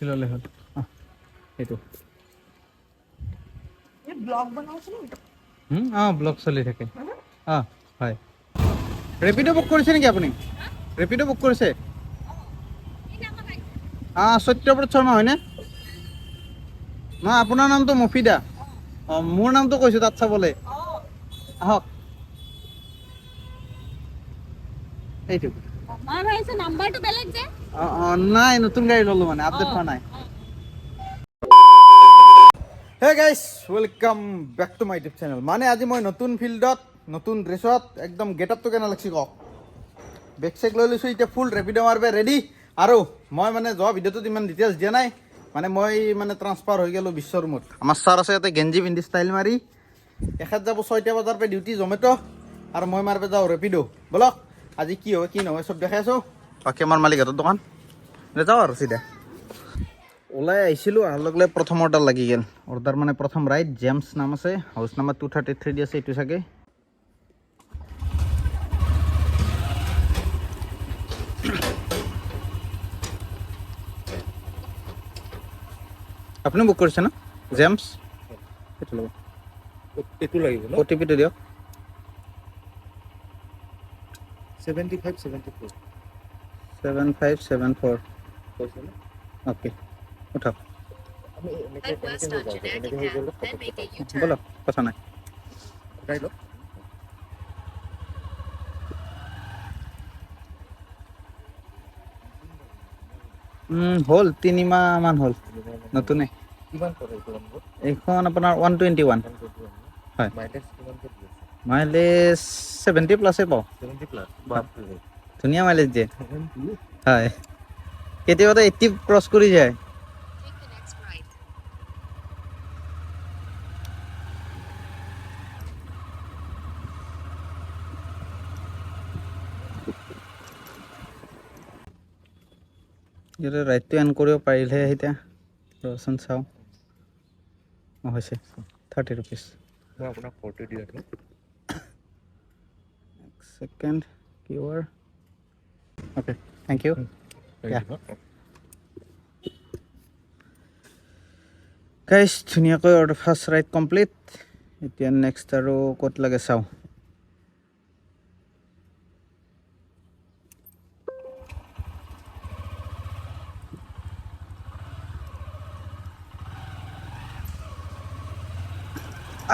উঠি ল'লে হ'ল এইটো ব্লগ বনাওছিল ব্লগ চলি থাকে হয় ৰেপিডো বুক কৰিছে নেকি আপুনি ৰেপিডো বুক কৰিছে সত্যব্ৰত শৰ্মা হয়নে নহয় আপোনাৰ নামটো মফিদা মোৰ নামটো কৈছোঁ তাত চাবলৈ আহক এইটো নাই নতুন গাড়ী ল'লোঁ মানে আপডেট হোৱা নাই hey guys welcome back to my YouTube channel মানে আজি মই নতুন ফিল্ডত নতুন ড্ৰেছত একদম গেট আপটো কেনে লাগছি কওক বেগ চেক লৈ লৈছোঁ এতিয়া ফুল ৰেপিডো মাৰিব ৰেডি আৰু মই মানে যোৱা ভিডিঅ'টোত ইমান ডিটেইলছ দিয়া নাই মানে মই মানে ট্ৰান্সফাৰ হৈ গ'লোঁ বিশ্ব ৰুমত আমাৰ ছাৰ আছে ইয়াতে গেঞ্জি পিন্ধি ষ্টাইল মাৰি এখেত যাব 6টা বজাৰ পৰা ডিউটি জমেট' আৰু মই মাৰিব যাওঁ ৰেপিডো বলক আজি কি হয় কি নহয় চব দেখাই আছোঁ বাকী আমাৰ মালিকহঁতৰ দোকান যাওঁ আৰু চিধা ওলাই আহিছিলোঁ অহাৰ লগে লগে প্ৰথম অৰ্ডাৰ লাগি গ'ল অৰ্ডাৰ মানে প্ৰথম ৰাইড জেমছ নাম আছে হাউচ নাম্বাৰ 233 দি আছে এইটো চাগে আপুনি বুক কৰিছে ন জেমছ এইটো ল'ব এইটো লাগিব ন অ'টিপিটো দিয়ক 7574 7574 কৈছে ন অ'কে উঠক আমি এনেকৈ হৈ গ'লে বলক কথা নাই উঠাই লওক হ'ল 3 মাহমান হ'ল নতুনে কিমান পৰে এইটো নম্বৰ এইখন আপোনাৰ 121 হয় মাইলেজ কিমানকৈ দি আছে মাইলেজ 70 প্লাছে পাওঁ 70 প্লাস বাপৰে ধুনীয়া মাইলেজ দিয়ে হয় কেতিয়াবাতো 80 ক্ৰছ কৰি যায় ইয়াতে ৰাইডটো এণ্ড কৰিব পাৰিলেহে এতিয়া ৰচোন চাওঁ হৈছে 30 rupees মই আপোনাক 40 দি আছোঁ second QR okay thank you yeah guys ধুনীয়াকৈ অৰ্ডাৰ ফাৰ্ষ্ট ৰাইড কমপ্লিট এতিয়া নেক্সট আৰু ক'ত লাগে চাওঁ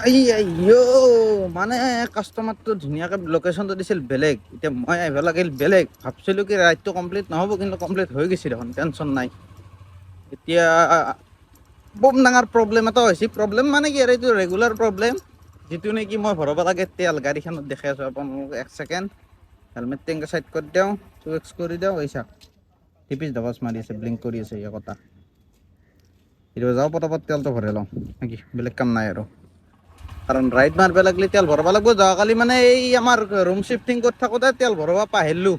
আইয়ো মানে কাষ্টমাৰটো ধুনীয়াকৈ লোকেশ্যনটো দিছিল বেলেগ এতিয়া মই আহিব লাগিল বেলেগ ভাবছিলোঁ কি ৰাইডটো কমপ্লিট নহ'ব কিন্তু কমপ্লিট হৈ গৈছে দেখোন টেনশ্যন নাই এতিয়া বম ডাঙৰ প্ৰব্লেম এটা হৈছে প্ৰব্লেম মানে কি আৰু এইটো ৰেগুলাৰ প্ৰব্লেম যিটো নেকি মই ভৰাব লাগে তেল গাড়ীখনত দেখাই আছোঁ আপোনালোকক এক ছেকেণ্ড হেলমেট টেংকে চাইড কৰি দিওঁ 2x কৰি দিওঁ এই চাওক টিপিছ ডাবাছ মাৰি আছে ব্লিংক কৰি আছে এই কথা এতিয়া যাওঁ পটাপট তেলটো ভৰাই লওঁ নেকি বেলেগ কাম নাই আৰু কাৰণ ৰাইড মাৰিব লাগিলে তেল ভৰাব লাগিব যোৱাকালি মানে এই আমাৰ ৰুম শ্বিফটিং কৰি থাকোঁতে তেল ভৰাব পাহৰিলোঁ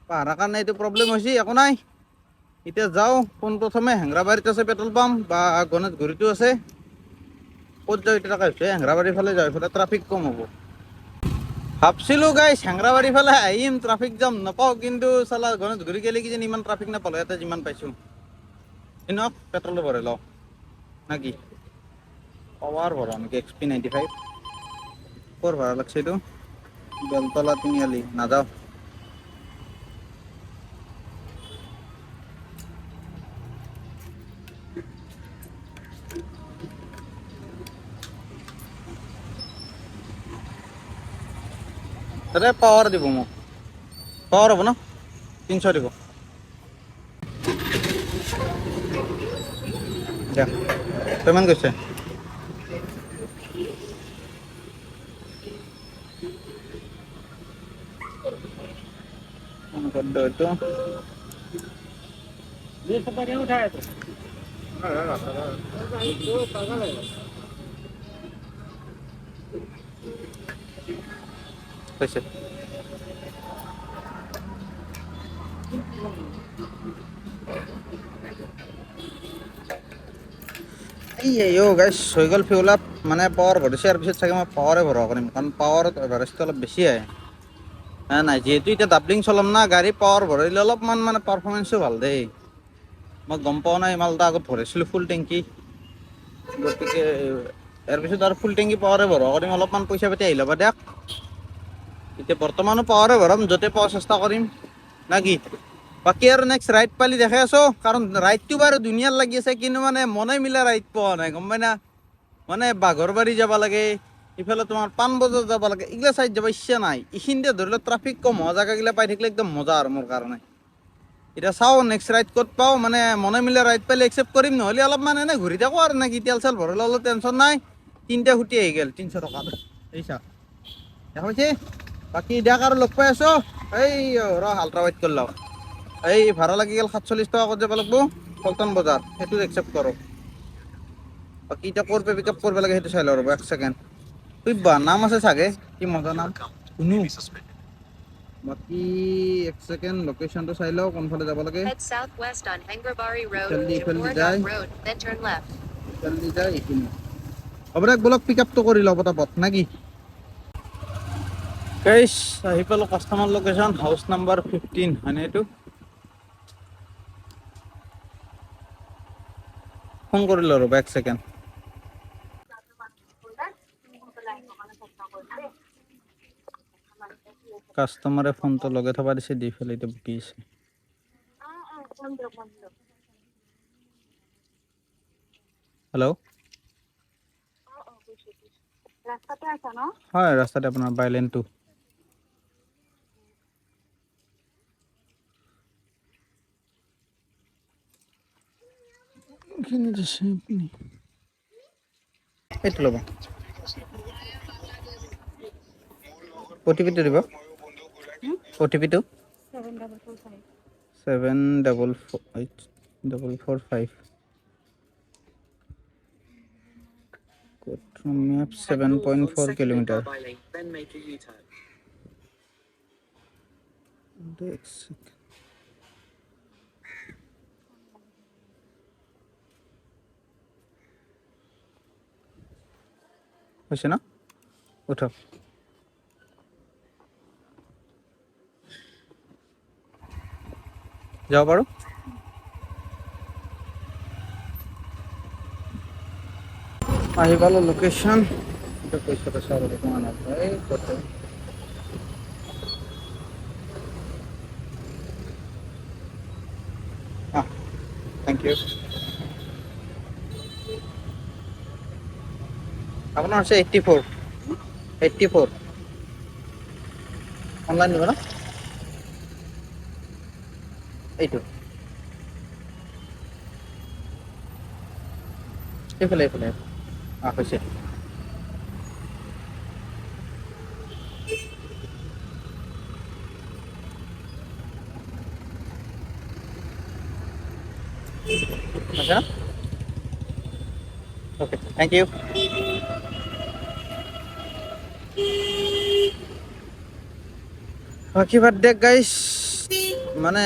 পাহৰাৰ কাৰণে এইটো প্ৰব্লেম হৈছে একো নাই এতিয়া যাওঁ পোনপ্ৰথমে হেংৰাবাৰীত আছে পেট্ৰল পাম্প বা গণেশগুৰিতো আছে ক'ত যাওঁ এতিয়া টকা হৈছে হেংৰাবাৰীৰ ফালে যাওঁ এইফালে ট্ৰাফিক কম হ'ব ভাবছিলোঁ গাইছ হেংৰাবাৰীৰ ফালে আহিম ট্ৰাফিক জাম নাপাওঁ কিন্তু চালা গণেশগুৰি গ'লে কিজানি ইমান ট্ৰাফিক নাপালোঁ ইয়াতে যিমান পাইছোঁ এনেওক পেট্ৰলটো ভৰাই লওঁ নে কি পাৱাৰ ভৰাওঁ নেকি XP 95 ক'ৰ ভৰা লাগছে এইটো বেলতলা তিনিআলি নাযাওঁ দাদা পাৱাৰ দিব মোক পাৱাৰ হ'ব ন 300 দিব দিয়া পে'মেণ্ট গৈছে এইটো হৈছে এই গাইছ হৈ গ'ল ফিউল আপ মানে পাৱাৰ ভৰাইছে ইয়াৰ পিছত চাগে মই পাৱাৰে ভৰাব পাৰিম কাৰণ পাৱাৰত এভাৰেজটো অলপ বেছি আহে নাই যিহেতু এতিয়া ডাবলিং চলাম না গাড়ী পাৱাৰ ভৰাইলে অলপমান মানে পাৰফৰ্মেঞ্চো ভাল দেই মই গম পোৱা নাই মালটা আগত ভৰাইছিলোঁ ফুল টেংকি, গতিকে ইয়াৰ পিছত আৰু ফুল টেংকি পাৱাৰে ভৰাব কৰিম, অলপমান পইচা পাতি আহি ল'ব দিয়ক। এতিয়া বৰ্তমানো পাৱাৰে ভৰাম, য'তে পাওঁ চেষ্টা কৰিম না কি। বাকী আৰু নেক্সট ৰাইড পালি দেখাই আছোঁ, কাৰণ ৰাইডটো বাৰু ধুনীয়াৰ লাগি আছে, কিন্তু মানে মনে মিলা ৰাইড পোৱা নাই, গম পাই না। মানে বাঘৰবাৰী যাব লাগে, ইফালে তোমাৰ পাণবজাৰ যাব লাগে, এইগিলা চাইড যাব ইচ্ছা নাই। এইখিনিতে ধৰি লওক ট্ৰাফিক কম হোৱা জেগাগিলা পাই থাকিলে একদম মজা আৰু মোৰ কাৰণে। এতিয়া চাওঁ নেক্সট ৰাইড ক'ত পাওঁ, মানে মনে মিলা ৰাইড পালে একচেপ্ট কৰিম, নহ'লে অলপমান এনেই ঘূৰি থাকোঁ আৰু নেকি। তেল চেল ভৰালে অলপ টেনশ্যন নাই। 3টা খুটি আহি গ'ল 300 টকাত, এইছা দেখা পাইছে। বাকী দিয়ক আৰু লগ পাই আছোঁ। এই আল্ট্ৰা ৱাইড কৰি লওঁ। এই ভাড়া লাগি গ'ল 47 টকা ক'ত যাব লাগিব, পল্টন বজাৰ, সেইটো একচেপ্ট কৰক। বাকী এতিয়া ক'ৰ পৰা পিক আপ কৰিব লাগে সেইটো চাই লওঁ ৰ'ব, 1 ছেকেণ্ড। বা নাম আছে চাগে, কি মজা নাম শুনো। বাকী 1 ছেকেণ্ড, লোকেশ্যনটো চাই লওঁ কোনফালে যাব লাগে। Head southwest on Hengrabari Road ইফালে to যায়, Moradam Road, then turn left. ইফালে যায় এইখিনি। হ'ব দে বলক, পিক আপটো কৰি লওঁ পটাপট নে কি। গাইছ আহি পালোঁ কাষ্টমাৰ লোকেশ্যন, হাউচ নাম্বাৰ 15, হয়নে এইটো? ফোন কৰিলোঁ ৰ'ব 1 ছেকেণ্ড। কাষ্টমাৰে ফোনটো লগাই থবা দিছে, দি পেলাই এতিয়া বকি আছে। হেল্ল', ৰাস্তাতে আছা ন? হয় ৰাস্তাতে, আপোনাৰ বাইলেন 2। এইটো ল'ব, অ'টিপিটো দিব, অ'টিপিটো 7445 মেপ 7.4 কিলোমিটাৰ। হৈছে ন, উঠক। যাব পাৰোঁ। আহি পালোঁ লোকেশ্যন, পইচাটো চাওঁ ৰ'ব কিমান আছে। এই ক'তে থেংক ইউ। আপোনাৰ হৈছে 84 অনলাইন দিব ন, এইটো এইফালে হৈছে। আচ্ছা, ওকে থেংক ইউ। বাকী বাদ দিয়ক গাইছ, মানে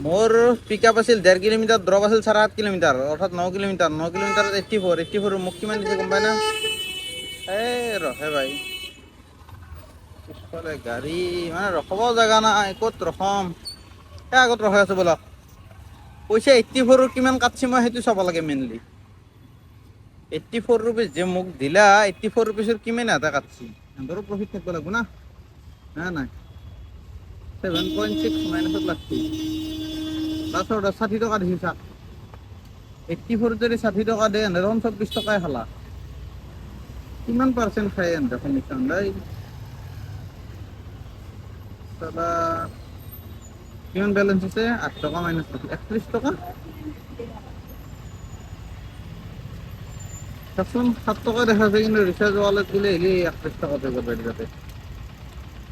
মোৰ পিক আপ আছিল 1.5 কিলোমিটাৰ, ড্ৰপ আছিল 7.5 কিলোমিটাৰ, অৰ্থাৎ 9 কিলোমিটাৰ। 9 কিলোমিটাৰত 84 মোক কিমান দিছে গম পাই না? এই ৰহে ভাই, পিছফালে গাড়ী মানে ৰখাবও জেগা নাই, ক'ত ৰখাম। এই আগত ৰখাই আছোঁ ব'লক। পইচা 84 কিমান কাটছি মই সেইটো চাব লাগে মেইনলি। 84 ৰুপিজ যে মোক দিলা, 84 ৰুপিজৰ কিমান এটা কাটছি, সিহঁতৰো প্ৰফিট থাকিব লাগিব না। নাই 7.6 মাইনাছত লাগছি, লাষ্টত 60 টকা দিছি চাক। 84 যদি 60 টকা দিয়ে, দেখোন 24 টকাই খালা। কিমান পাৰ্চেণ্ট খাই এনে কমিশ্যন দেই দাদা। কিমান বেলেঞ্চ আছে? 8 টকা মাইনাছ 31 টকা। চাচোন 7 টকা দেখাইছে, কিন্তু ৰিচাৰ্জ ৱালেট দিলে হেৰি 31 টকা দিব পাৰি তাতে।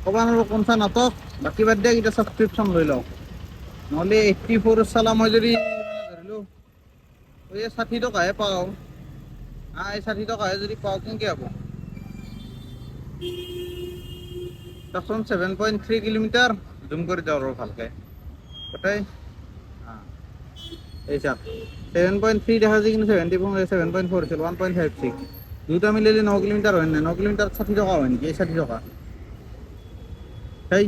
ক'ব নোৱাৰোঁ কোনচা নাটক। বাকী বাদ দিয়া, এতিয়া ছাবস্ক্ৰিপশ্যন লৈ লওঁ, নহ'লে 84 চালা মই যদি ধৰিলোঁ এই 60 টকাহে পাওঁ, এই 60 টকাহে যদি পাওঁ কেনেকৈ হ'ব। চাচোন 7.3 কিলোমিটাৰ, জুম কৰি দিওঁ আৰু ভালকৈ গোটেই। এই চাওক 7.3 দেখাইছে, কিন্তু 7.4 আছিল, 1.56 দুটা মিলিলে 9 কিলোমিটাৰ হয় নাই? 9 কিলোমিটাৰত 60 টকা হয় নেকি? এই 60 টকা সেই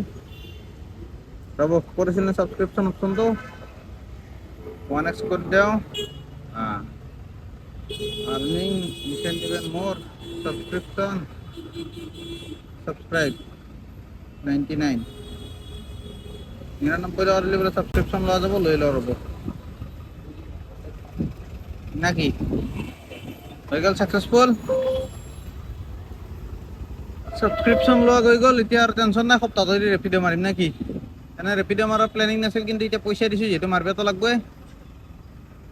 ৰ'ব, কৰিছিল নে ছাবস্ক্ৰিপশ্যন অপশ্যনটো? 1x করে দাও earning incentive and more subscription subscribe 99 $99 লেভেলে সাবস্ক্রিপশন লওয়া যাব লৈ লও রব নাকি হৈ গ'ল সাকসেসফুল সাবস্ক্রিপশন লোৱা হৈ গ'ল এতিয়া আৰু টেনশন নাই সপ্তাহ ধৰি ৰেপিডো মাৰিম নাকি এনে ৰেপিডো মাৰাৰ প্লেনিং নাছিল কিন্তু এতিয়া পইচা দিছো যেহেতু মাৰিবতো লাগবই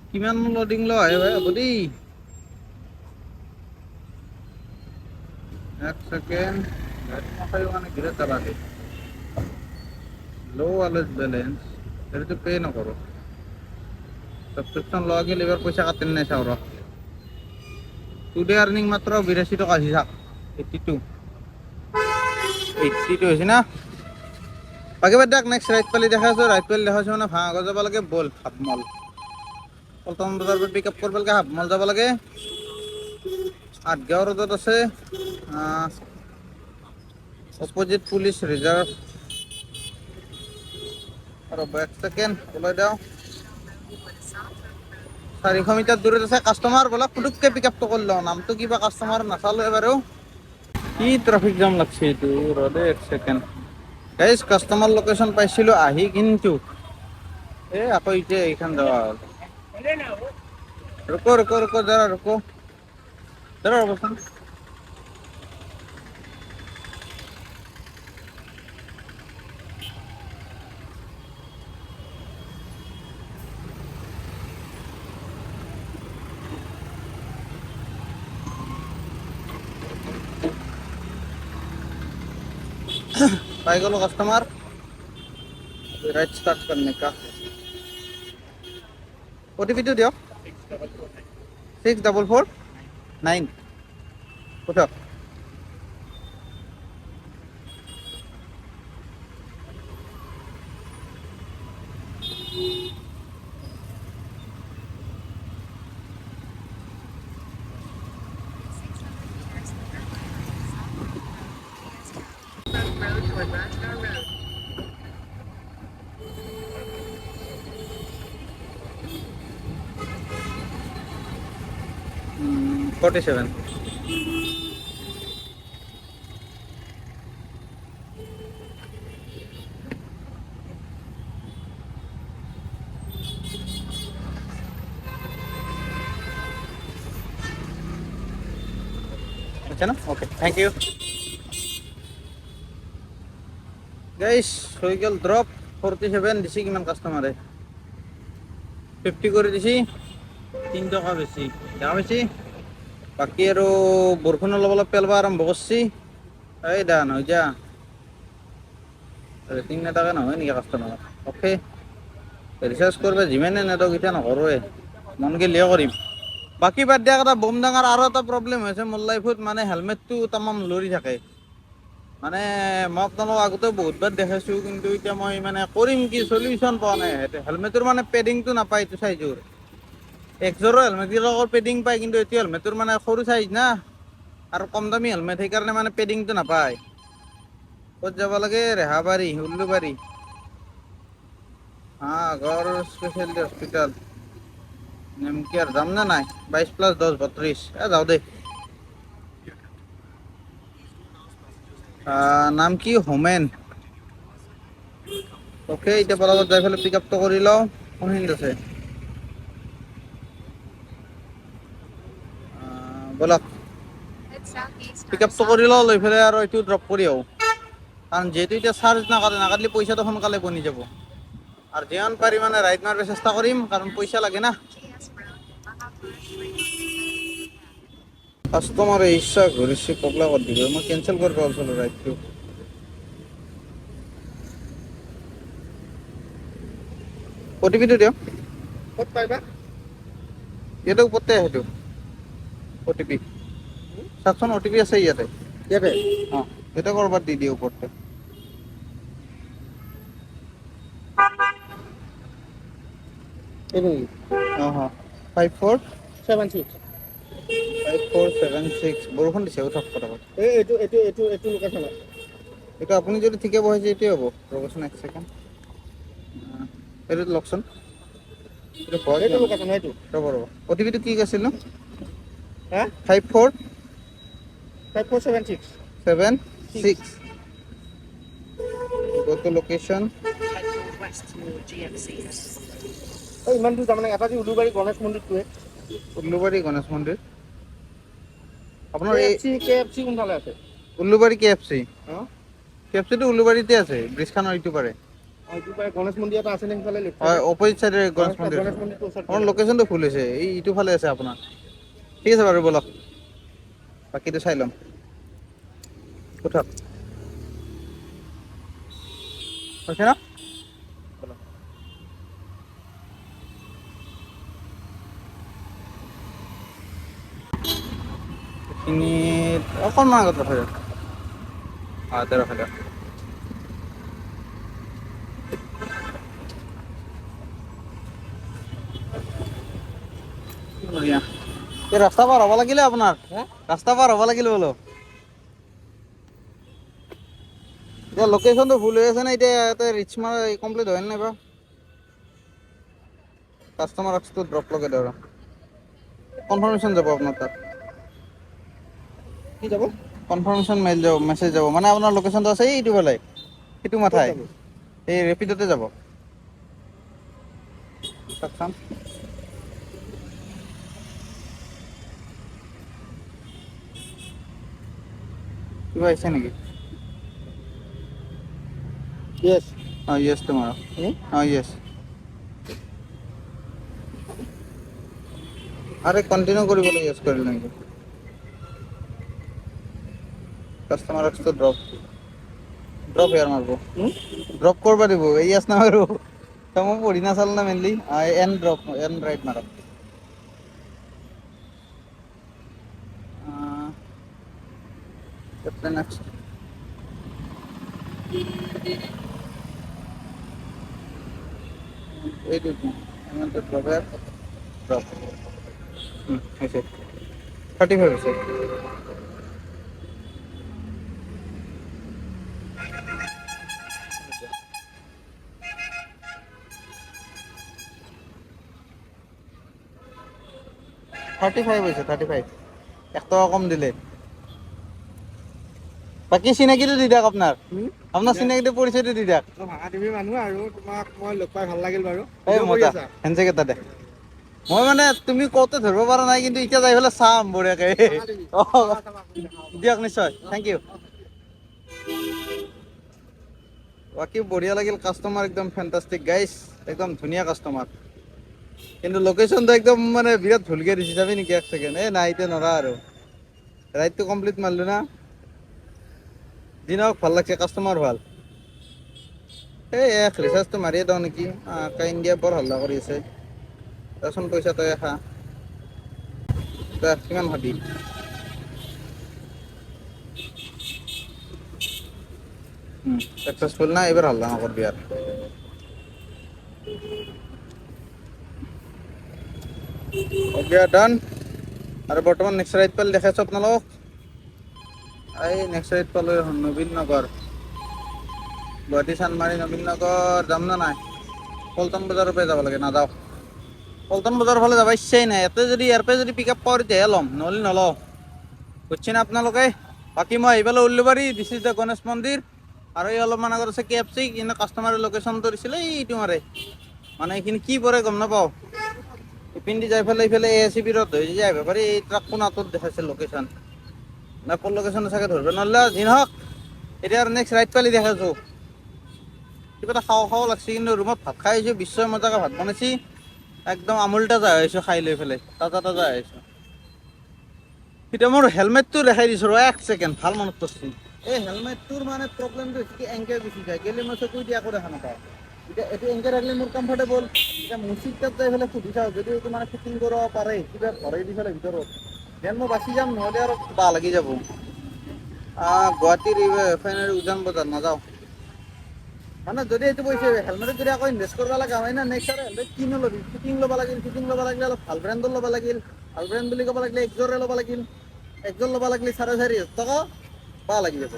কিমান লোডিং লয় ভাই হ'ব দেই এক সেকেন্ড মানে ঘিরে চালাকে লো ওয়ালেট ব্যালেন্স এটা তো পে নকৰো সাবস্ক্ৰিপশন লোৱা গেলে এবার পয়সা কাটেন নাই চাও র টুডে আর্নিং মাত্র 82 টাকা আছে থাক 82 হৈছে না বাকি বাদ দেখ নেক্সট রাইট পালি দেখাছো রাইট পালি দেখাছো মানে ভাঙা যাব লাগে বল হাবমল পল্টন বজাৰ পৰা পিক আপ কৰিব লাগে হাবমল যাব লাগে 8 ৰোডত আছে অপোজিট পুলিশ ৰিজাৰ্ভ আৰু এক সেকেন্ড ওলাই দাও 400 মিটার দূরে আছে কাস্টমার বলা পুটুককে পিক আপ তো করলো নামটো কিবা কাস্টমার নাচালো এবারেও কি ট্রাফিক জ্যাম লাগছে এইটো রোডে এক সেকেন্ড গাইস কাস্টমার লোকেশন পাইছিল আহি কিন্তু আকৌ এতিয়া এইখান যাওয়া রুকো রুকো রুকো জরা রুকো বসুন पाई गलो कस्टमर राइट स्टार्ट करने का ओटीपी तो दियो 6449 उठो Road toward Rajgar Road. 47 अच्छा ना ओके थैंक यू গাইস হৈ গেল ড্রপ 47 দিছি কিমান কাস্টমারে 50 করে দিছি 3 টাকা বেশি দাম বেশি বাকি আৰু বৰষুণ অলপ অলপ পেলবা আৰম্ভ কৰছি এই দান হৈ যা ৰেটিং নেটাকে নহয় নেকি কাষ্টমাৰ অ'কে ৰিচাৰ্জ কৰিব যিমানে নেটক এতিয়া নকৰোৱে মন গেলিয়ে কৰিম বাকি বাদ দিয়া কথা বম ডাঙৰ আৰু এটা প্ৰব্লেম হৈছে মোৰ লাইফত মানে হেলমেটটো তামাম লৰি থাকে মানে মই আপোনালোক আগতে বহুতবাৰ দেখাইছোঁ কিন্তু এতিয়া মই মানে কৰিম কি সলিউশন পোৱা নাই হেলমেটৰ মানে পেডিংটো নাপায় এইটো চাইজৰ একযোৰৰ হেলমেটৰ পেডিং পায় কিন্তু এইটো হেলমেটৰ মানে সৰু চাইজ না আৰু কম দামী হেলমেট সেইকাৰণে মানে পেডিংটো নাপায় ক'ত যাব লাগে ৰেহাবাৰী উল্লুবাৰী আগৰ স্পেচিয়েলিটি হস্পিটেল নেমকেয়াৰ যাম নে নাই 22+10 32 যাওঁ দে নাম কি হোমেন ওকে এতিয়া পলাবত যাই ফেলে পিক আপটো কৰি লওঁ কোনখিনিত আছে বলক Head southeast পিক on আপটো কৰি লওঁ লৈ ফেলে আৰু এইটো ড্ৰপ কৰি আহোঁ কাৰণ যিহেতু এতিয়া চাৰ্জ নাকাটিলে পইচাটো সোনকালে বনি যাব আৰু যিমান পাৰি মানে ৰাইড মাৰিব চেষ্টা কৰিম কাৰণ পইচা লাগে না GS Road to Mahapurush Street. কাষ্টমাৰে ইচ্ছা ঘূৰিছে পগলা কৰি দিব মই কেনচেল কৰিব ওলাইছিলোঁ ৰাইডটো অ'টিপিটো দিয়ক ক'ত পাইবা ইয়াতে ওপৰতে সেইটো অ'টিপি চাওকচোন অ'টিপি আছে ইয়াতে ইয়াতে অঁ ইয়াতে ক'ৰবাত দি দিয়ে ওপৰতে এই নেকি অঁ 54 76 5476 বৰষুণ দিছে উঠক ফটাফট এইটো লোকেশ্যনত এইটো আপুনি যদি ঠিকে বহাইছে এইটোৱে হ'ব ৰ'বচোন এক ছেকেণ্ড এইটো লওকচোন এইটো হয় এইটো কিয়? লোকেশ্যন এইটো ৰ'ব ৰ'ব অ'টিপিটো কি আছিল ন হা 5476 5476 go to location এই ইমান দূৰ তাৰমানে এটা যে উলুবাৰী গণেশ মন্দিৰটোৱে উল্লুবাৰী গণেশ মন্দিৰ আপোনাৰ এই KFC কোনফালে আছে উল্লুবাৰী KFC অঁ KFCটো উল্লুবাৰীতে আছে ব্ৰিজখানৰ ইটো পাৰে এইটো পাৰে গণেশ মন্দিৰ এটা আছে নে সিফালে লেফ্ট হয় চাইডে অপজিট চাইডে গণেশ মন্দিৰ আছে গণেশ মন্দিৰটো ওচৰত আপোনাৰ লোকেশ্যনটো ভুল হৈছে এই ইটো ফালে আছে আপোনাৰ ঠিক আছে বাৰু ব'লক বাকীটো চাই ল'ম উঠক হৈছে ন ব'লক এইখিনিত অকণমান আগত ৰখাই দিয়ক দে ৰখাই দিয়ক বঢ়িয়া এই ৰাস্তা পাৰ হ'ব লাগিলে আপোনাৰ ৰাস্তা পাৰ হ'ব লাগিলে বোলো এতিয়া লোকেশ্যনটো ভুল হৈ আছে নে এতিয়া ইয়াতে ৰিচ মাৰ কমপ্লিট হয় নাই বা কাষ্টমাৰ আক্সটো ড্ৰপ লগাই দিওঁ আৰু কনফাৰ্মেশ্যন যাব আপোনাৰ তাত কি যাব কনফাৰ্মেশ্যন মেইল যাব মেছেজ যাব মানে আপোনাৰ লোকেশ্যনটো আছে এইটো ফালে সেইটো মাথাই ক'ত যাব? এই ৰেপিডতে যাব চাওকচোন কিবা আহিছে নেকি য়েছ অঁ য়েছ তোমাৰ অঁ য়েছ আৰে কন্টিনিউ কৰিবলৈ ইউজ কৰিল নেকি কাস্টমাৰ আক্সটো ড্ৰপ ইয়াৰ মাৰব ড্ৰপ কৰিব দিব এই ইয়াছ নামাৰো তই মই পঢ়ি নাচাল না mainly N drop N right মাৰক নেক্সট এইটো কি ড্ৰপ ড্ৰপ হৈছে 35 হৈছে থাৰ্টি ফাইভ হৈছে 35 1 টকা কম দিলে বাকী চিনাকিটো দি দিয়ক আপোনাৰ চিনাকিটো পৰিচয়টো দি দিয়ক ভাঙা টিভি মানুহ আৰু তোমাক মই লগ পাই ভাল লাগিল বাৰু এই ভিডিঅ' কৰি মজা আছা হেণ্ডছেক এটা দে মই মানে তুমি কওঁতে ধৰিব পৰা নাই কিন্তু এতিয়া যাই পেলাই চাম বঢ়িয়াকে দিয়ক নিশ্চয় থেংক ইউ বাকী বঢ়িয়া লাগিল কাষ্টমাৰ একদম ফেণ্টাষ্টিক গাইছ একদম ধুনীয়া কাষ্টমাৰ কিন্তু লোকেশ্যনটো একদম মানে বিৰাট ভুলকে দিছে যাবি নেকি এক ছেকেণ্ড নাই এতিয়া নৰা আৰু ৰাইডটো কমপ্লিট মাৰিলোঁ না দিনক ভাল লাগছে কাষ্টমাৰ ভাল এই ৰিচাৰ্জটো মাৰিয়ে দিওঁ নেকি ইণ্ডিয়া বৰ হাল্লা কৰি আছে দেচোন পইচা তই খা কিমান ভাবি সাকসেসফুল না এবার হাল্লা নকরবি আর ওকে ডান আর বর্তমান নেক্সট রাইড পালে দেখাইছো আপনালোক এই নেক্সট রাইড পালে নবীন নগর গুৱাহাটী চানমাৰী নবীন নগৰ যাম না নাই পল্টন বজাৰৰ পৰা যাব লাগে নাযাওঁ পল্টন বজাৰৰ ফালে যাব ইচ্ছাই নাই ইয়াতে যদি ইয়াৰ পৰা যদি পিক আপ পাওঁ তেতিয়াহে ল'ম নহ'লে নলওঁ বুজিছে না আপোনালোকে বাকী মই আহি পালোঁ উল্লুবাৰী দিছ ইজ দ্য গণেশ মন্দিৰ আৰু এই অলপমান আগত আছে KFC কিন্তু কাষ্টমাৰে লোকেশ্যনটো দিছিলে এইটো মাৰে মানে এইখিনি কি পৰে গম নাপাওঁ ইপিনেদি যাই পেলাই এইফালে AICB ৰোড হৈ যায় আহিব পাৰি এই ট্ৰাক কোণাটোত দেখাইছে লোকেশ্যন নাই ক'ৰ লোকেশ্যন চাগে ধৰিব নোৱাৰিলে যি নহওক এতিয়া আৰু নেক্সট ৰাইড পালি দেখাইছোঁ কিবা এটা খাওঁ লাগছে কিন্তু ৰুমত ভাত খাই আহিছোঁ বিশ্বই মজাকৈ ভাত বনাইছি একদম আমুল তাজা আহিছোঁ খাই লৈ পেলাই তাজা আহিছোঁ এতিয়া মোৰ হেলমেটটো দেখাই দিছোঁ ৰ এক ছেকেণ্ড ভাল মনত পৰিছে এই হেলমেটটোৰ মানে প্ৰব্লেমটো হৈছে কি এংকে গুচি যায় গেলি মই চকু দি আকৌ দেখা নাপাওঁ এতিয়া এইটো এংকে ৰাখিলে মোৰ কমফৰ্টেবল এতিয়া মুচিত তাত যাই পেলাই সুধি চাওঁ যদি এইটো মানে ফিটিং কৰিব পাৰে কিবা ভৰাই দি পেলাই ভিতৰত দেন মই বাচি যাম নহ'লে আৰু বাহ লাগি যাব গুৱাহাটীৰ ৰিফাইনাৰী উজান বজাৰ নাযাওঁ মানে যদি এইটো কৈছে হেলমেটত যদি আকৌ ইনভেষ্ট কৰিব লগা হয় না নেক্সট আৰু হেলমেট কিনো ল'বি ফিটিং ল'ব লাগিলে অলপ ভাল ব্ৰেণ্ডৰ ল'ব লাগিল ভাল ব্ৰেণ্ড বুলি ক'ব লাগিলে একজৰে ল'ব লাগিল একজন ল'ব লাগিলে 4,500 টকা বাহ লাগি যাব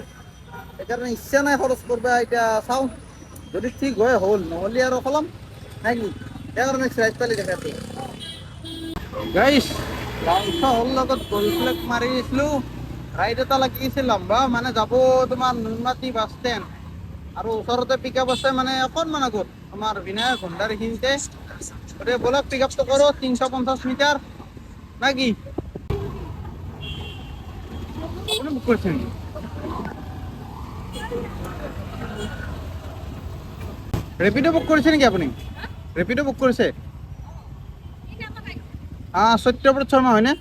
সেইকাৰণে ইচ্ছা নাই খৰচ কৰিব এতিয়া চাওঁ যদি ঠিক হয় হ'ল নহ'লে আৰু সলাম নাই কি ইয়াৰ নেক্সট ৰাইট পালি দেখাতে গাইছ লাংচ হল লগত গলফ্লেক মাৰি দিছিলোঁ ৰাইড এটা লাগিছিল লম্বা মানে যাব তোমাৰ নুনমাটি বাছ ষ্টেণ্ড আৰু ওচৰতে পিক আপ আছে মানে অকণমান আগত আমাৰ বিনায়ক হোণ্ডাৰ এইখিনিতে গতিকে বলক পিক আপটো কৰোঁ 350 মিটাৰ না কি আপুনি বুক কৰিছে নেকি ৰেপিডো বুক কৰিছে নেকি আপুনি ৰেপিডো বুক কৰিছে সত্যব্ৰত শৰ্মা হয়নে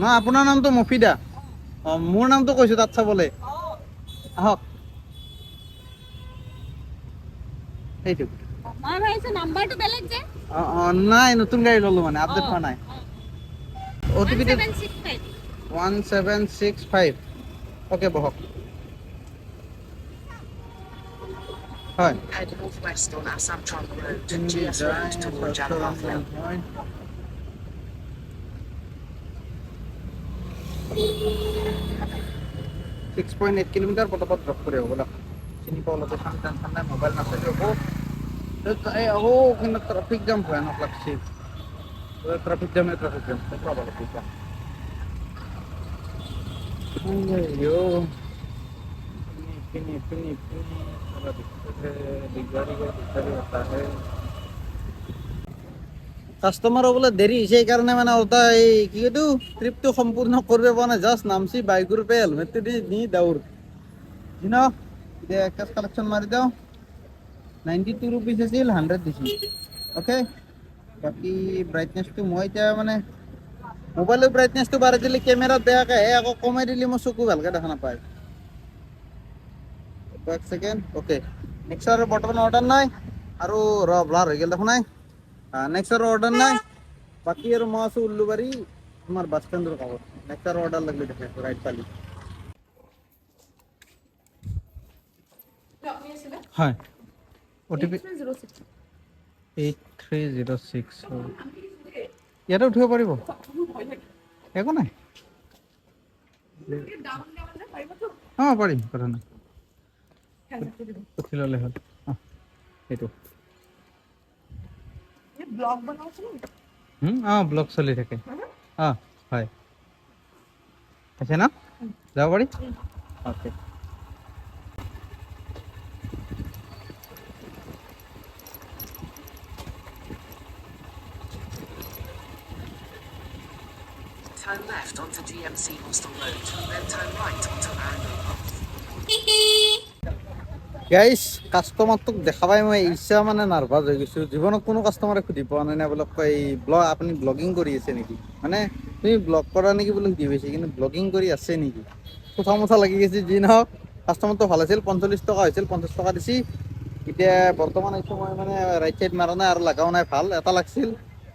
নহয় আপোনাৰ নামটো মফিদা অঁ মোৰ নামটো কৈছোঁ তাত চাবলৈ আহক সেইটো মই ভাবিছো নাম্বাৰটো বেলেগ যে অঁ অঁ নাই নতুন গাড়ী ল'লোঁ মানে আপডেট হোৱা নাই অ' টি পিটো 1765 1765 অ'কে বহক হয় Head northwest on Assam Trunk Road, GS Road toward Jalabathli. 6.8 kilometre পটপট ড্ৰপ কৰি হ'ব ব'লক চিনি পাওঁ লোকেশ্যন টেনশ্যন নাই মোবাইল নাচালে হ'ব কিন্তু ট্ৰাফিক জাম ভয়ানক লাগছে ট্ৰাফিক জামে ট্ৰাফিক জাম পাব লাগিব কাষ্টমাৰ বোলে দেৰি হৈছে সেইকাৰণে মানে ওটা এই কি এইটো ট্ৰিপটো সম্পূৰ্ণ কৰিব পৰা নাই জাষ্ট নামছি বাইকৰ পে হেলমেটটো দি দৌৰ ন এতিয়া কেছ কালেকশ্যন মাৰি দিওঁ 92 ৰুপিজ আছিল 100 দিছিল অ'কে বাকী ব্ৰাইটনেছটো মই এতিয়া মানে মোবাইলৰ ব্ৰাইটনেছটো বাঢ়াই দিলে কেমেৰাত বেয়াকৈ আহে আকৌ কমাই দিলে মই চকু ভালকৈ দেখা নাপায় এক ছেকেণ্ড অ'কে নেক্সট আৰু বৰ্তমান অৰ্ডাৰ নাই আৰু ব্লাৰ হৈ গ'ল দেখোন নাই নেক্সট আৰু অৰ্ডাৰ নাই বাকী আৰু মই আছোঁ উল্লুবাৰী তোমাৰ বাছ ষ্টেণ্ডৰ কাষত নেক্সট আৰু অৰ্ডাৰ লাগিলে দেখাইছোঁ ৰাইট পালি হয় অ' টি পি 8306 ইয়াতে উঠিব পাৰিব একো নাই অঁ পাৰিম কথা নাই উঠি ল'লে হ'ল অঁ সেইটো অঁ ব্লগ চলি থাকে অঁ হয় আছে ন যাব পাৰি okay Turn left onto GMC Hostel Road, then turn right onto Arundel Path. গাইছ কাষ্টমাৰটোক দেখা পাই মই ইচ্ছা মানে নাৰ্ভাছ হৈ গৈছোঁ জীৱনত কোনো কাষ্টমাৰে সুধি পোৱা নাই নে বোলে এই আপুনি ব্লগিং কৰি আছে নেকি মানে তুমি ব্লগ কৰা নেকি বোলে সুধি পাইছে কিন্তু ব্লগিং কৰি আছে নেকি কোঠা মোঠা লাগি গৈছে যি নহওক কাষ্টমাৰটো ভাল আছিল 45 টকা হৈছিল 50 টকা দিছি এতিয়া বৰ্তমান এইটো মই মানে ৰাইট চাইড মাৰা নাই আৰু লগাও নাই ভাল এটা লাগছিল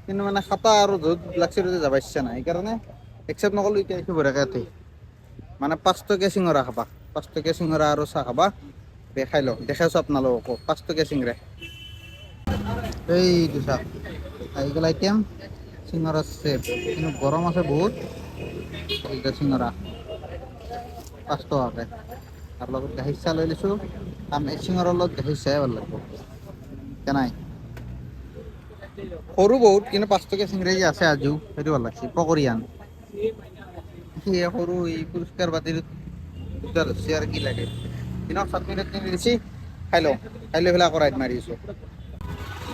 কিন্তু মানে খাটা আৰু য'ত লাগছিল যাব ইচ্ছা নাই সেইকাৰণে একচেপ্ট নকৰিলোঁ এতিয়া এইটো বঢ়িয়াকৈ মানে 5 টকীয়া চিঙৰা খাবা 5 টকীয়া চিঙৰা আৰু চাহ খাবা দেখাই লওক দেখাইছোঁ আপোনালোককো 5 টকীয়া চিঙৰা এইটো চাওক আহি গ'ল আইটেম চিঙৰা চেপ কিন্তু গৰম আছে বহুত এইটো চিঙৰা 5 টকাকৈ তাৰ লগত গাখীৰ চাহ লৈ লৈছোঁ এই চিঙৰাৰ লগত গাখীৰ চাহে ভাল লাগিব কেনাই সৰু বহুত কিন্তু 5 টকীয়া চিঙৰা যে আছে আজিও সেইটো ভাল লাগছে পকৰিয়ান সেই সৰু এই পুৰস্কাৰ বাতিল আৰু কি লাগে দিনক চাটনি টাটনি দিছি খাই লওঁ খাই লৈ পেলাই আকৌ ৰাইড মাৰি আছোঁ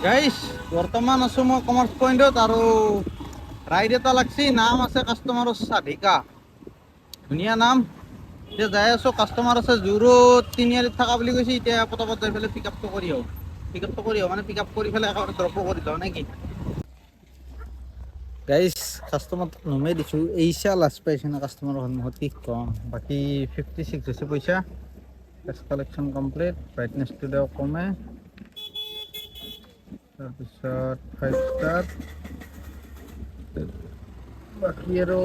গাইছ বৰ্তমান আছোঁ মই কমাৰ্চ পইণ্টত আৰু ৰাইড এটা লাগছি নাম আছে কাষ্টমাৰৰ চাধিকা ধুনীয়া নাম এতিয়া যাই আছোঁ কাষ্টমাৰ আছে জোৰত তিনিআলিত থকা বুলি কৈছে এতিয়া পটাপট যাই পেলাই পিক আপটো কৰি আহোঁ মানে পিক আপ কৰি পেলাই একেবাৰে ড্ৰপো কৰি লওঁ নে কি গাইছ কাষ্টমাৰক নমাই দিছোঁ এইচা লাজ পাইছে না কাষ্টমাৰৰ সন্মুখত কি কম বাকী 56 হৈছে পইচা কেছ কালেকশ্যন কমপ্লিট ব্ৰাইটনেছটো দিয়ক কমে তাৰপিছত 5 ষ্টাৰ বাকী আৰু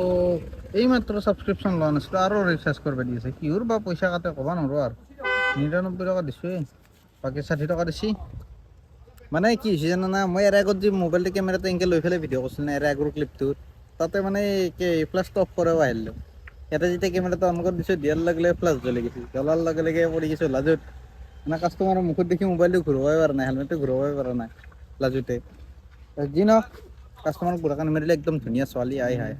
এইমাত্ৰ ছাবস্ক্ৰিপশ্যন লোৱা নাছিলোঁ আৰু ৰিচাৰ্জ কৰিব দি আছে কিহৰ বা পইচা কাটে ক'ব নোৱাৰোঁ আৰু 99 টকা দিছোঁ বাকী 60 টকা দিছি মানে কি হৈছে জানানা মই ইয়াৰ আগত যে মোবাইলটো কেমেৰাটো এনেকৈ লৈ পেলাই ভিডিঅ' কৰিছিলোঁ না ইয়াৰ আগৰ ক্লিপটোত তাতে মানে ফ্লাছটো অফ কৰিব আহিলোঁ ইয়াতে যেতিয়া কেমেৰাটো অন কৰি দিছোঁ দিয়াৰ লগে লগে ফ্লাছ জ্বলি গৈছে জ্বলাৰ লগে লগে পৰি গৈছোঁ লাজত মানে কাষ্টমাৰৰ মুখত দেখি মোবাইলটো ঘূৰাবই পৰা নাই হেলমেটটো ঘূৰাবই পৰা নাই লাজুতে যি নহওক কাষ্টমাৰক বুঢ়াকে নামাৰিলে একদম ধুনীয়া ছোৱালী আই হাই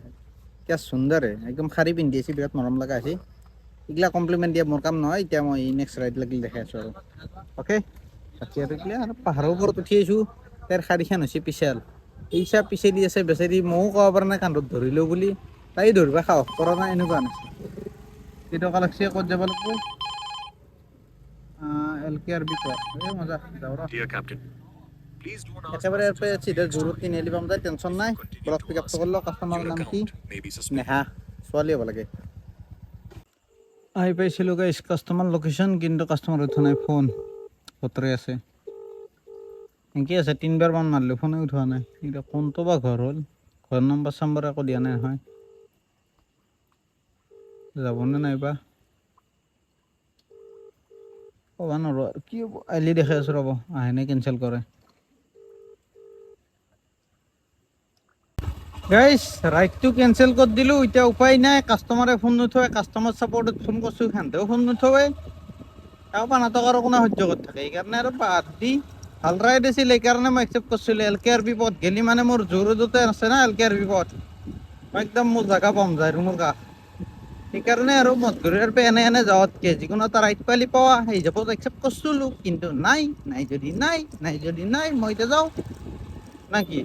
কিয় সুন্দৰে একদম শাৰী পিন্ধি আছে বিৰাট মৰম লগা আছে এইগিলা কমপ্লিমেণ্ট দিয়া মোৰ কাম নহয় এতিয়া মই নেক্সট ৰাইড লাগিলে দেখাই আছোঁ আৰু অ'কে বাকী আৰু এইগিলা আৰু পাহাৰৰ ওপৰত উঠি আহিছোঁ তাইৰ শাৰীখন হৈছে পিছাল এইচা পিছে দি আছে বেচেৰি ময়ো ক'ব পৰা নাই কান্ধত ধৰিলোঁ বুলি তাই ধৰিবা সাহস কৰা নাই এনেকুৱা নাছিল কেইটকা লাগছে ক'ত যাব লাগিব LKRB কোৱা এই মজা যাওঁ ৰ Dear Captain, please do not ask একেবাৰে ইয়াৰ পৰা passengers চিধা to জোৰত তিনিআলি পাম যায় টেনশ্যন নাই ব্লক পিক আপটো কৰিলোঁ কাষ্টমাৰৰ Your নাম কি account may be suspended. Neha ছোৱালী হ'ব লাগে আহি পাইছিলোঁ গাইছ কাষ্টমাৰ লোকেশ্যন কিন্তু কাষ্টমাৰ উঠোৱা নাই ফোন বতৰে আছে এনেকৈ আছে 3 বাৰ মাৰিলোঁ ফোনে উঠোৱা নাই এতিয়া কোনটো বা ঘৰ হ'ল ঘৰ নম্বৰ চাম্বাৰ একো দিয়া নাই নহয় যাবনে নাইবা ক'বা নোৱাৰোঁ আৰু কি হ'ব আহিলে দেখাই আছোঁ ৰ'ব আহেনে কেঞ্চেল কৰে গাইছ ৰাইডটো কেঞ্চেল কৰি দিলোঁ এতিয়া উপায় নাই কাষ্টমাৰে ফোন নুঠোৱে কাষ্টমাৰ ছাপৰ্টত ফোন কৰিছোঁ সিহঁতেও ফোন নুঠোৱে আৰু 5 টকাৰ কোনো সহ্য কৰি থাকে সেইকাৰণে আৰু বাদ দি ভাল ৰাইড আছিল সেইকাৰণে মই একচেপ্ট কৰিছিলোঁ LKRB পথ গেলি মানে মোৰ জোৰতে আছে না LKRB পথ মই একদম মোৰ জেগা পাম যায় ৰুমৰ কাষ সেইকাৰণে আৰু মধুৰিৰ পৰা এনে যাওঁতকৈ যিকোনো এটা ৰাইড পালি পোৱা সেই হিচাপত একচেপ্ট কৰিছিলোঁ কিন্তু নাই যদি নাই মই এতিয়া যাওঁ না কি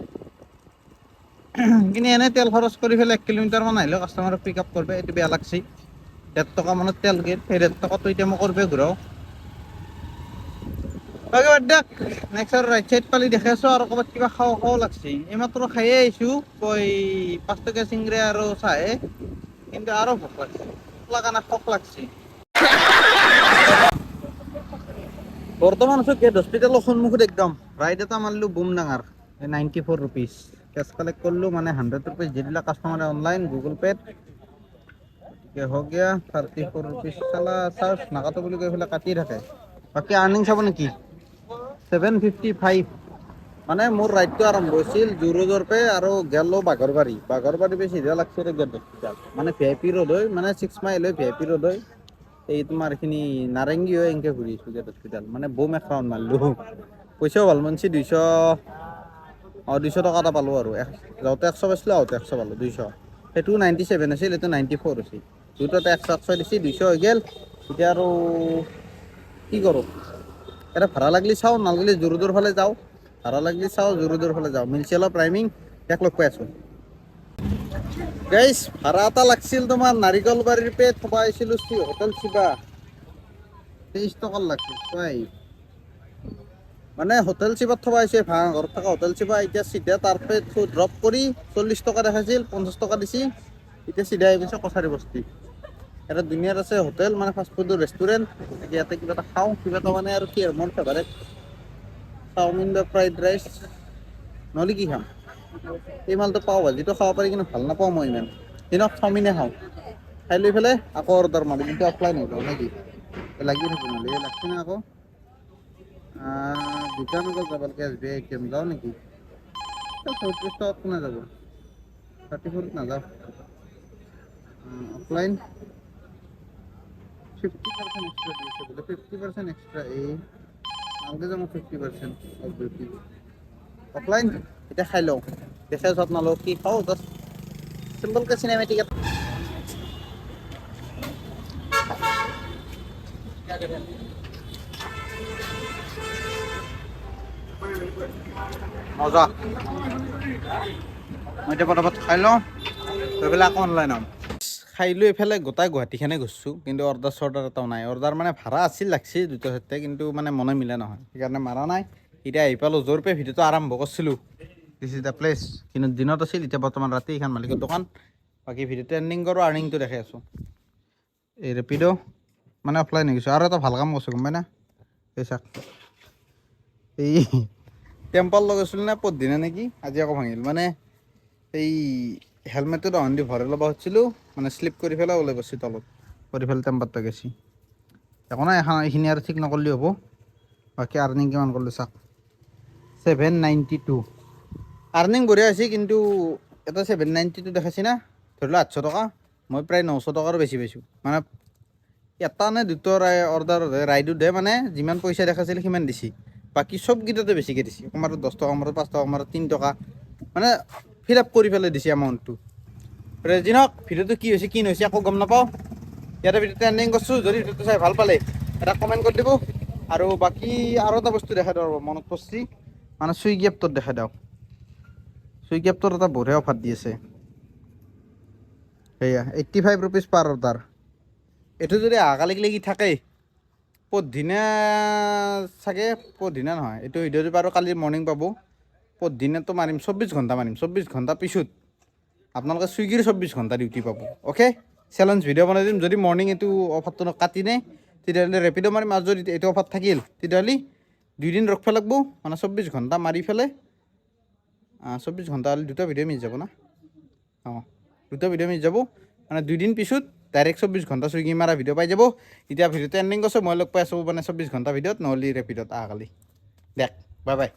কিন্তু এনে তেল খৰচ কৰি পেলাই 1 কিলোমিটাৰমান আহিলেও কাষ্টমাৰক পিক আপ কৰিব এইটো বেয়া লাগছে 1.5 টকা মানত তেল গেল সেই 1.5 টকাটো এতিয়া মই কৰিব ঘূৰাওঁ বাকী বাদ দিয়ক নেক্সট আৰু ৰাইট চাইড পালি দেখাই আছোঁ আৰু ক'ৰবাত কিবা খাওঁ লাগছে এইমাত্ৰ খায়ে আহিছোঁ কই 5 টকীয়া চিংৰা আৰু চাহে কিন্তু আৰু ভোক লাগছে লগা না শক লাগছে বৰ্তমান আছোঁ গেট হস্পিটেলৰ সন্মুখত একদম ৰাইড এটা মাৰিলোঁ বুম ডাঙৰ 94 rupees কেছ কালেক্ট কৰিলোঁ মানে 100 rupees যিবিলাক কাষ্টমাৰে অনলাইন গুগল পে'ত গতিকে হৈ গয়া 34 rupees চালা চাৰ্জ নাকাটো বুলি কৈ পেলাই কাটি থাকে বাকী আৰ্নিং চাব নেকি 755 মানে মোৰ ৰাইডটো আৰম্ভ হৈছিল জু-ৰোডৰ পৰা আৰু গেলো বাঘৰবাৰী পৰা চিধা লাগছে গেট হস্পিটেল মানে VIP ৰোড হয় মানে 6 মাইল হয় VIP ৰোড হয় এই তোমাৰ এইখিনি নাৰেংগী হৈ এনেকৈ ঘূৰি আছোঁ গেট হস্পিটেল মানে বুম এক ৰাউণ্ড মাৰিলোঁ পইচাও ভাল মানছি 200 টকা এটা পালোঁ আৰু যাওঁতে 100 পাইছিলোঁ আহোঁতে 100 পালোঁ 200 সেইটো 97 আছিল এইটো 94 আছিল দুটাতে 100 দিছি 200 হৈ গ'ল এতিয়া আৰু কি কৰোঁ এটা ভাড়া লাগিলে চাওঁ নালাগিলে জু-ৰোডৰ ফালে যাওঁ ভাড়া লাগিলে চাওঁ জু-ৰোডৰ ফালে যাওঁ মিলচিয়ালৰ প্ৰাইমিং এক লগ পাই আছোঁ গাইছ ভাড়া এটা লাগছিল তোমাৰ নাৰিকলবাৰীৰ পৰা থবা আহিছিলোঁ হোটেল শিৱা 23 টকাৰ লাগছিল চোৱাই মানে হোটেল শিৱাত থবা আহিছে ভাড়া ঘৰত থকা হোটেল শিৱা এতিয়া চিধা তাৰ পৰা ড্ৰপ কৰি 40 টকা দেখাইছিল 50 টকা দিছি এতিয়া চিধা আহি গৈছে কছাৰী বস্তি এটা দুনিয়াত আছে হোটেল মানে ফাষ্টফুডৰ ৰেষ্টুৰেণ্ট ইয়াতে কিবা এটা খাওঁ কিবা এটা মানে আৰু কি আৰু মোৰ ফেভাৰেট চাওমিন বা ফ্ৰাইড ৰাইচ নহ'লে কি খাম এই মালটো পাওঁ ভাজিটো খাব পাৰি কিন্তু ভাল নাপাওঁ মই ইমান দিনক চাওমিনে খাওঁ খাই লৈ পেলাই আকৌ অৰ্ডাৰ মাৰিম কিন্তু অফলাইন হৈ যাওঁ নেকি লাগি থাকিব নহ'লে লাগছে না আকৌ দোকান আগত যাব লাগে SBI ATM যাওঁ নেকি 34 টকাত কোনে যাব 34ত নাযাওঁ অফলাইন 50% extra দিয়েছে বলে 50% extra এই নালগে যাম 50% অফ ডিউটি অফলাইন এটা খাই লওঁ দেখাই আছোঁ আপোনালোক কি খাওঁ জাষ্ট চিম্পলকৈ চিনেমেটিক মজা মই এতিয়া পটাপট খাই লওঁ গৈ পেলাই আকৌ অনলাইন হ'ম খাই লৈ এইফালে গোটাই গুৱাহাটীখনে গৈছোঁ কিন্তু অৰ্ডাৰ এটাও নাই অৰ্ডাৰ মানে ভাড়া আছিল লাগছি দুটা চাৰিটা কিন্তু মানে মনে মিলা নহয় সেইকাৰণে মাৰা নাই এতিয়া আহি পালোঁ য'ৰ পৰা ভিডিঅ'টো আৰম্ভ কৰিছিলোঁ দিছ ইজ দ্য প্লেচ কিন্তু দিনত আছিল এতিয়া বৰ্তমান ৰাতি এইখন মালিকৰ দোকান বাকী ভিডিঅ'টো এণ্ডিং কৰোঁ আৰ্নিংটো দেখাই আছোঁ এই ৰেপিড' মানে অফলাইন হৈ গৈছোঁ আৰু এটা ভাল কাম কৰিছোঁ গম পাই না এই চাক এই টেম্পাৰ লগাইছিলোঁ না পৰদিনা নেকি আজি আকৌ ভাঙিল মানে এই হেলমেটটো দহন দি ভৰাই ল'ব খুজিছিলোঁ মানে শ্লিপ কৰি পেলাই ওলাই গৈছে তলত কৰি পেলাই টেম্পাৰটো গেছি একো নাই এইখিনি আৰু ঠিক নকৰিলে হ'ব বাকী আৰ্নিং কিমান কৰিলোঁ চাওক 792 আৰ্নিং বঢ়িয়া হৈছে কিন্তু এটা 792 দেখাইছে না ধৰি লওক 800 টকা মই প্ৰায় 900 টকাৰো বেছি পাইছোঁ মানে এটা নে দুটা অৰ্ডাৰ ৰাইডত মানে যিমান পইচা দেখাইছিল সিমান দিছি বাকী চবকেইটাতে বেছিকৈ দিছে আমাৰো 10 টকা আমাৰো 5 টকা আমাৰো 3 টকা মানে ফিল আপ কৰি পেলাই দিছে এমাউণ্টটো যিনক ভিডিঅ'টো কি হৈছে কি নহৈছে একো গম নাপাওঁ ইয়াতে ভিডিঅ'টো এণ্ডিং কৰিছোঁ যদি ভিডিঅ'টো চাই ভাল পালে এটা কমেণ্ট কৰি দিব আৰু বাকী আৰু এটা বস্তু দেখাই দিওঁ মনত পৰিছে মানে চুইগি এপটোত দেখাই দিওঁ চুইগি এপটোত এটা বঢ়িয়া অফাৰ দি আছে সেয়া 85 rupees পাৰ অৰ্ডাৰ এইটো যদি আগালৈকে থাকে পৰদিনা চাগে পৰদিনা নহয় এইটো ভিডিঅ'টো বাৰু কালি মৰ্ণিং পাব পৰদিনাটো মাৰিম 24 ঘণ্টা মাৰিম 24 ঘণ্টা পিছত আপোনালোকে চুইগিৰ 24 ঘণ্টা ডিউটি পাব অ'কে চেলেঞ্জ ভিডিঅ' বনাই দিম যদি মৰ্ণিং এইটো অফাৰটো কাটি নে তেতিয়াহ'লে ৰেপিড' মাৰিম আৰু যদি এইটো অফাৰ থাকিল তেতিয়াহ'লে 2 দিন ৰখিব লাগিব মানে 24 ঘণ্টা মাৰি পেলাই 24 ঘণ্টা হ'লে 2টা ভিডিঅ' মিছ যাব না অঁ 2টা ভিডিঅ' মিছ যাব মানে 2 দিন পিছত ডাইৰেক্ট 24 ঘণ্টা চুইগি মাৰা ভিডিঅ' পাই যাব এতিয়া ভিডিঅ'টো এণ্ডিং কৰিছোঁ মই লগ পাই আছোঁ মানে 24 ঘণ্টা ভিডিঅ'ত নহ'লে ৰেপিডত অহাকালি দেখ বাই বাই